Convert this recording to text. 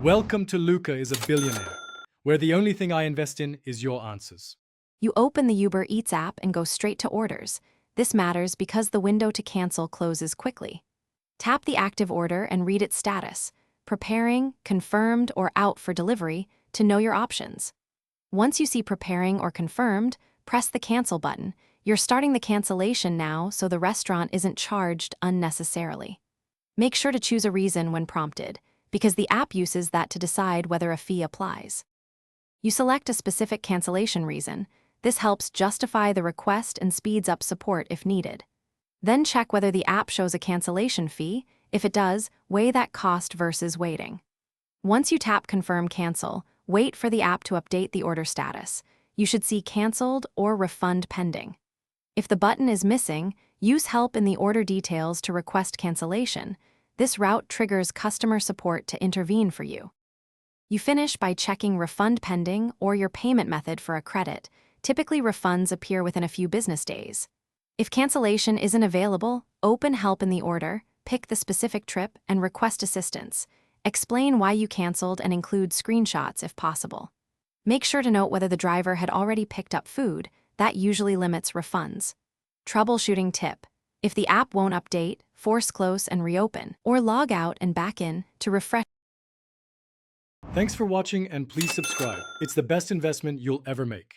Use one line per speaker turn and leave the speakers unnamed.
Welcome to Luca is a Billionaire, where the only thing I invest in is your answers.
You open the Ubereats app and go straight to orders. This matters because the window to cancel closes quickly. Tap the active order and read its status, preparing, confirmed, or out for delivery, to know your options. Once you see preparing or confirmed, press the cancel button. You're starting the cancellation now, so the restaurant isn't charged unnecessarily. Make sure to choose a reason when prompted, because the app uses that to decide whether a fee applies. You select a specific cancellation reason. This helps justify the request and speeds up support if needed. Then check whether the app shows a cancellation fee. If it does, weigh that cost versus waiting. Once you tap Confirm Cancel, wait for the app to update the order status. You should see Canceled or Refund Pending. If the button is missing, use Help in the order details to request cancellation. This route triggers customer support to intervene for you. You finish by checking Refund Pending or your payment method for a credit. Typically, refunds appear within a few business days. If cancellation isn't available, open Help in the order, pick the specific trip, and request assistance. Explain why you canceled and include screenshots if possible. Make sure to note whether the driver had already picked up food. That usually limits refunds. Troubleshooting tip: if the app won't update, force close and reopen, or log out and back in to refresh.
Thanks for watching and please subscribe. It's the best investment you'll ever make.